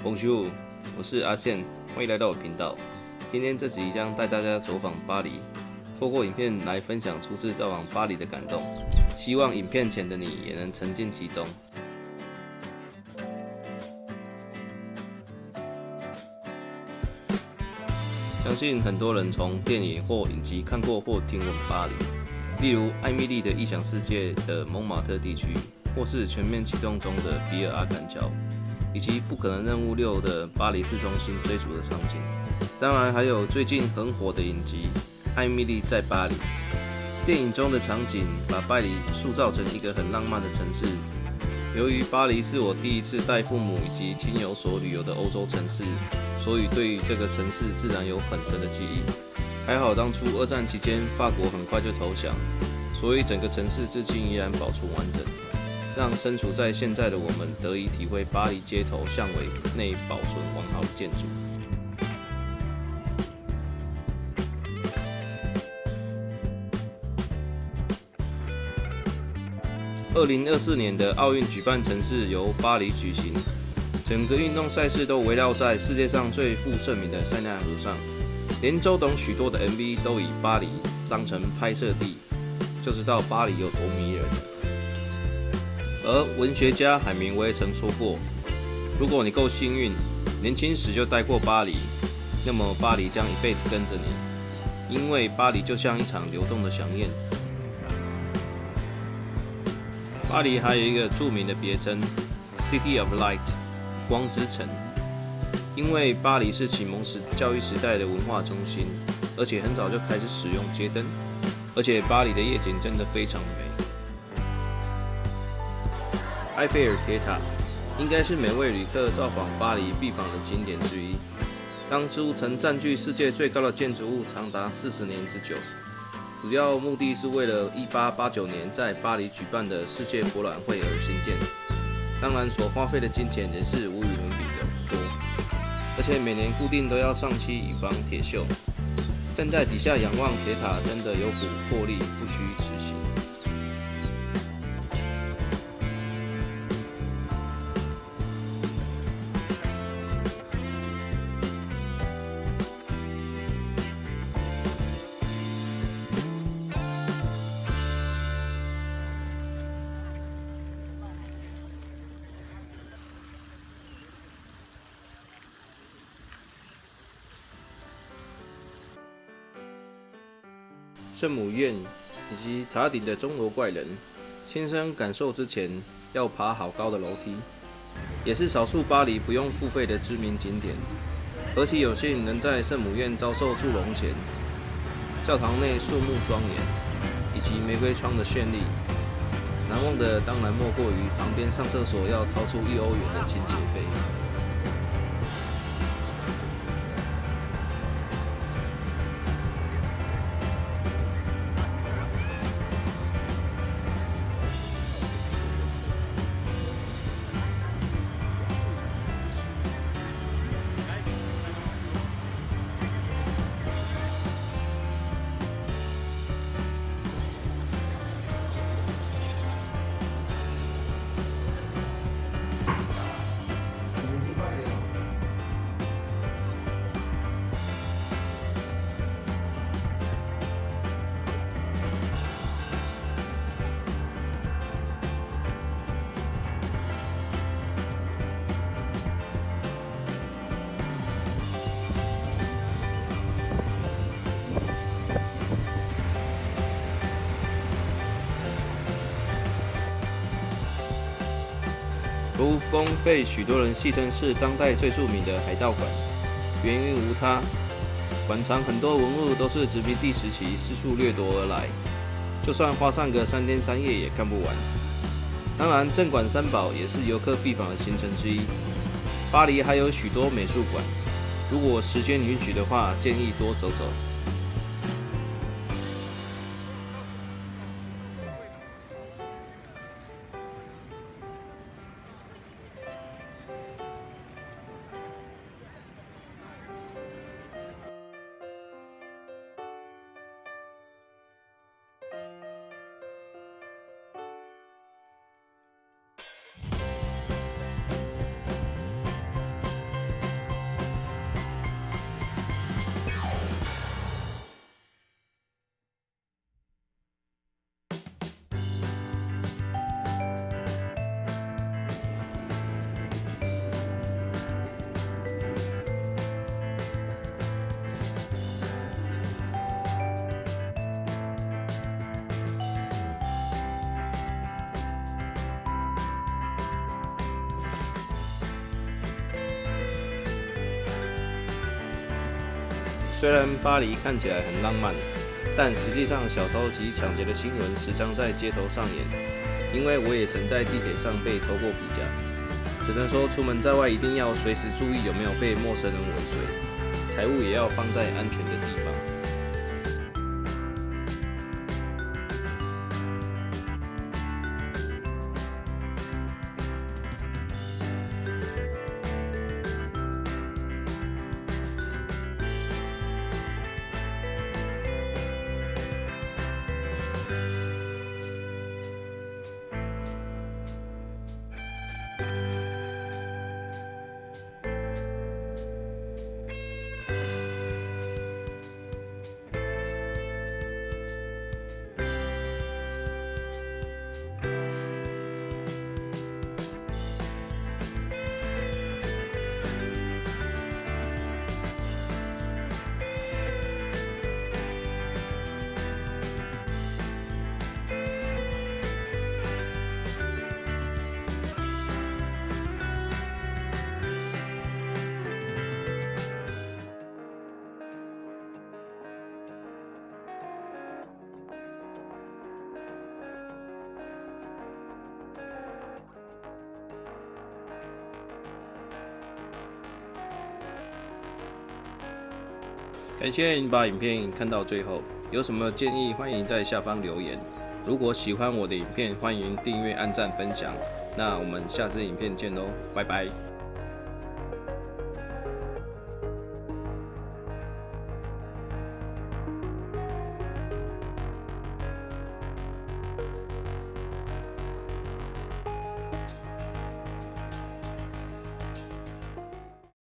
Bonjour，我是阿宪，欢迎来到我频道。今天这集将带大家走访巴黎，透过影片来分享初次造访巴黎的感动，希望影片前的你也能沉浸其中。相信很多人从电影或影集看过或听闻巴黎，例如艾米丽的异想世界的蒙马特地区，或是全面启动中的比尔阿坎桥。以及不可能任务6的巴黎市中心追逐的场景，当然还有最近很火的影集《艾米丽在巴黎》。电影中的场景把巴黎塑造成一个很浪漫的城市。由于巴黎是我第一次带父母以及亲友所旅游的欧洲城市，所以对于这个城市自然有很深的记忆。还好当初2战期间法国很快就投降，所以整个城市至今依然保存完整。让身处在现在的我们得以体会巴黎街头巷尾内保存完好的建筑。2024年的奥运举办城市由巴黎举行，整个运动赛事都围绕在世界上最负盛名的塞纳河上，连周董许多的 MV 都以巴黎当成拍摄地，就知道巴黎有多迷人。而文学家海明威曾说过，如果你够幸运，年轻时就待过巴黎，那么巴黎将一辈子跟着你，因为巴黎就像一场流动的祥宴。巴黎还有一个著名的别称 City of Light 光之城，因为巴黎是启蒙教育时代的文化中心，而且很早就开始使用街灯，而且巴黎的夜景真的非常美。埃菲尔铁塔应该是每位旅客造访巴黎必访的景点之一。当初曾占据世界最高的建筑物长达40年之久，主要目的是为了1889年在巴黎举办的世界博览会而兴建。当然，所花费的金钱也是无与伦比的多，而且每年固定都要上漆以防铁锈。站在底下仰望铁塔，真的有股魄力，不虚此行。圣母院以及塔顶的钟楼怪人，亲身感受之前要爬好高的楼梯，也是少数巴黎不用付费的知名景点。何其有幸能在圣母院遭受祝融前，教堂内肃穆庄严，以及玫瑰窗的绚丽。难忘的当然莫过于旁边上厕所要掏出1欧元的清洁费。卢浮宫被许多人戏称是当代最著名的海盗馆，原因无他，馆藏很多文物都是殖民地时期四处掠夺而来，就算花上个3天3夜也看不完。当然，镇馆三宝也是游客必访的行程之一。巴黎还有许多美术馆，如果时间允许的话，建议多走走。虽然巴黎看起来很浪漫，但实际上小偷及抢劫的新闻时常在街头上演。因为我也曾在地铁上被偷过皮夹，只能说出门在外一定要随时注意有没有被陌生人尾随，财物也要放在安全的地方。感谢你把影片看到最后，有什么建议欢迎在下方留言。如果喜欢我的影片，欢迎订阅、按赞、分享。那我们下支影片见喽，拜拜。